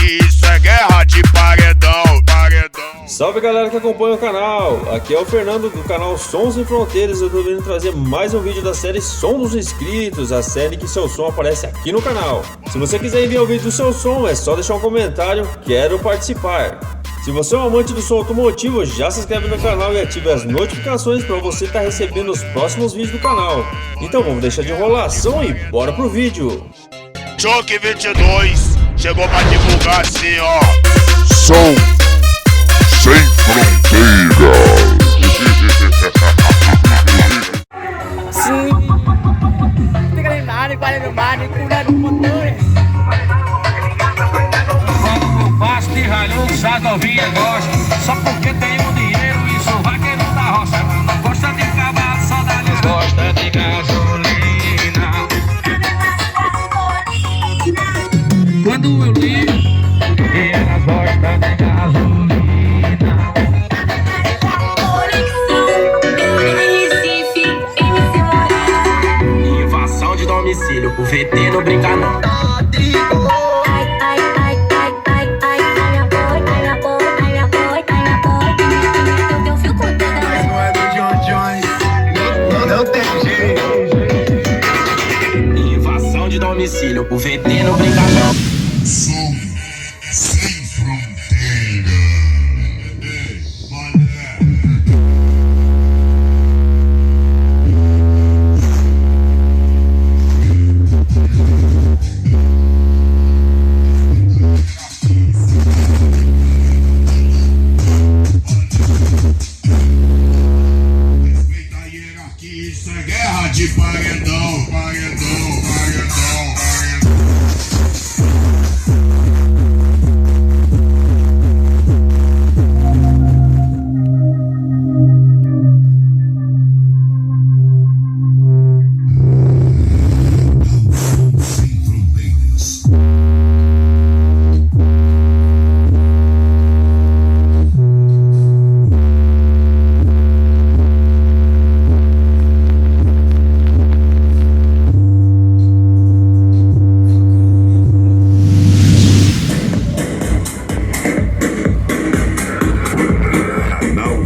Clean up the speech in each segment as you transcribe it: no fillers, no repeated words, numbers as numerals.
que isso é guerra de paredão, paredão. Salve galera que acompanha o canal, aqui é o Fernando do canal Sons Sem Fronteiras. Eu tô vindo trazer mais um vídeo da série Som dos Inscritos, a série que seu som aparece aqui no canal. Se você quiser enviar o vídeo do seu som, é só deixar um comentário, quero participar. Se você é um amante do som automotivo, já se inscreve no canal e ative as notificações para você estar recebendo os próximos vídeos do canal. Então vamos deixar de enrolação e bora pro vídeo. Choque 22 chegou pra divulgar assim, ó. Som Sem Fronteiras. Sim. Fica lembrado, guarda no mar, cura do motor. Eu faço de ralho, a novinha gosta. Só porque tenho dinheiro e sou vaqueiro da roça. Não gosta de cavalo, só dá lhes gosta de gasolina. Quando eu ligo, elas gostam de gasolina. Invasão de domicílio, o VT não brinca não. Invasão de domicílio, o VT não brinca não. Som Sem Fronteiras. Respeita a hierarquia, isso é guerra de paredão, paredão, paredão, paredão.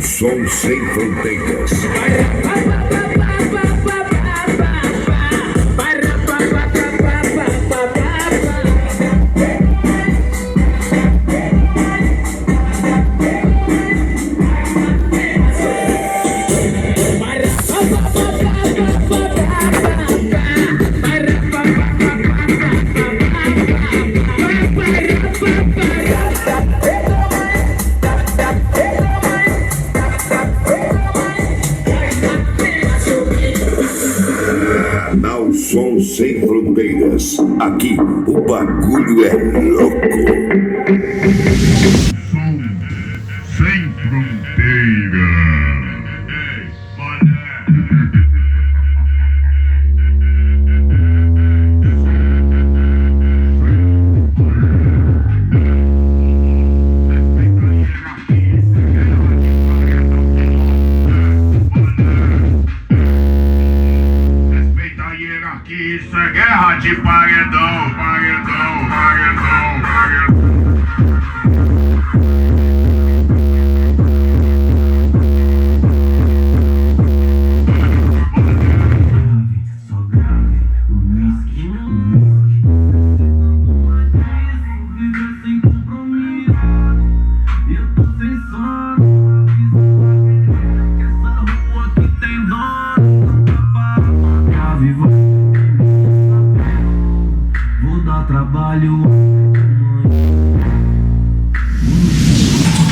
Som Sem Fronteiras. Canal Som Sem Fronteiras. Aqui o bagulho é louco. Som Sem Fronteiras. Que isso é guerra de paredão, paredão, paredão, paredão.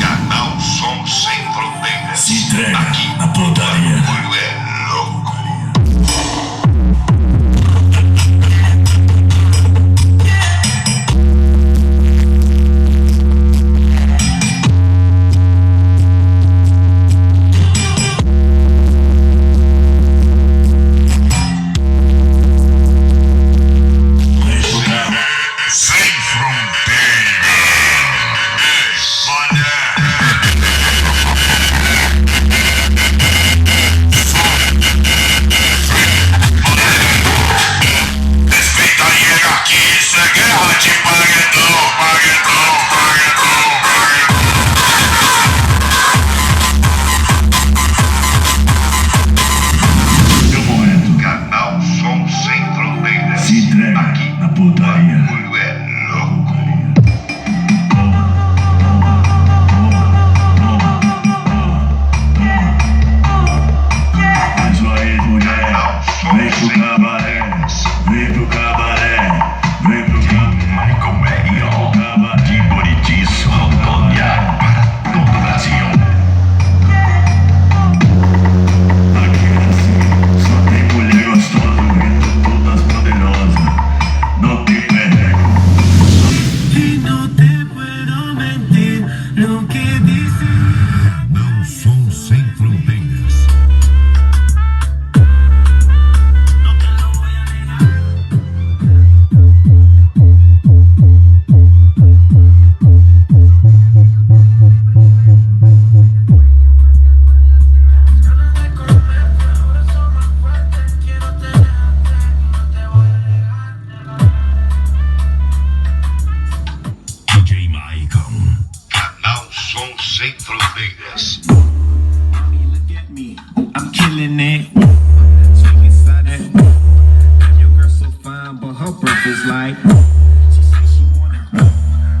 Canal Som Sem Fronteiras. Se entrega Aqui a putaria. o bagulho é louco. Sem fronteira. Y no te puedo mentir, lo que dices. Canal Som Sem Fronteiras. No te lo voy a negar. DJ Maicon. Canal Som Sem Fronteiras. Look at me, I'm killing it. Sweet inside it. Damn, your girl so fine, but her breath is like. She say she want it.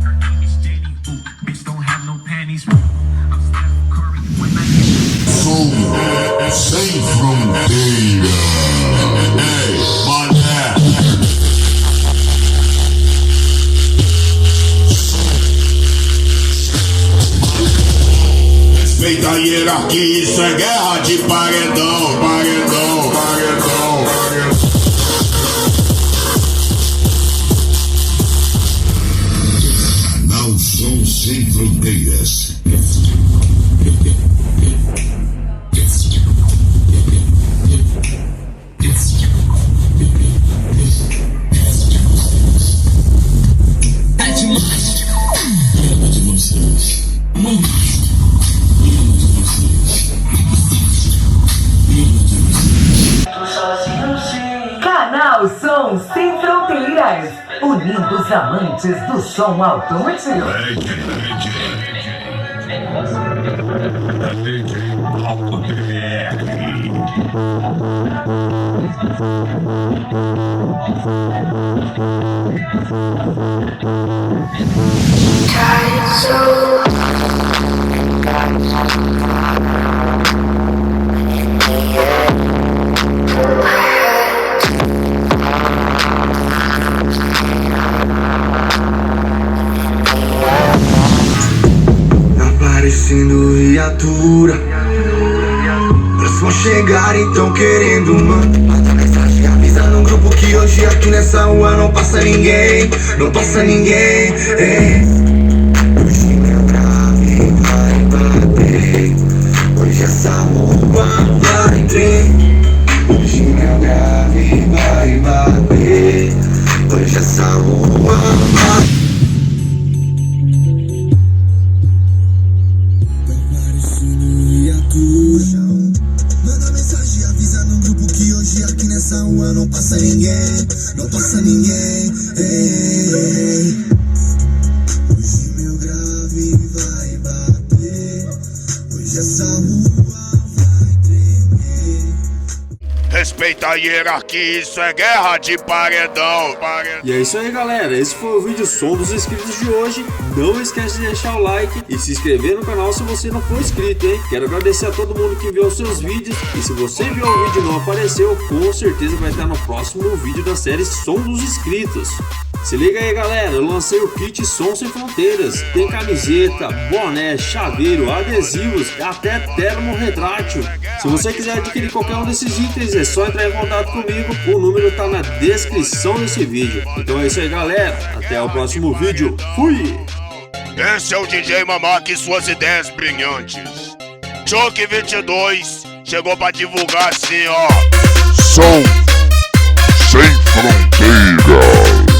Her name is Jenny. Ooh, bitch don't have no panties. I'm Steph Curry when I hit. Som Sem Fronteiras. Ei, mané. Respeita a hierarquia, isso é guerra de paredão, paredão, paredão, paredão. Canal Som Sem Fronteiras. Canal Som Sem Fronteiras, unindo os amantes do som automotivo. Parecendo viatura. Eles vão chegar então querendo, mano. Manda mensagem, avisa no grupo que hoje aqui nessa rua não passa ninguém. Não passa ninguém, ei. Hoje meu grave vai bater. Hoje essa rua vai ter. Hoje meu grave vai bater. Hoje essa rua vai. Manda mensagem, avisa no grupo que hoje aqui nessa rua não passa ninguém. Não passa ninguém, ei. Hoje meu grave vai bater. Hoje essa rua vai tremer. Respeita a hierarquia, isso é guerra de paredão, paredão. E é isso aí, galera, esse foi o vídeo Som dos Inscritos de hoje. Não esquece de deixar o like e se inscrever no canal se você não for inscrito, hein? Quero agradecer a todo mundo que enviou seus vídeos. E se você viu o vídeo e não apareceu, com certeza vai estar no próximo vídeo da série Som dos Inscritos. Se liga aí, galera, eu lancei o kit Som Sem Fronteiras. Tem camiseta, boné, chaveiro, adesivos e até termo retrátil. Se você quiser adquirir qualquer um desses itens, é só entrar em contato comigo. O número tá na descrição desse vídeo. Então é isso aí, galera. Até o próximo vídeo. Fui! Esse é o DJ Mamaki e suas ideias brilhantes. Choque 22 chegou pra divulgar assim, ó. Som Sem Fronteiras.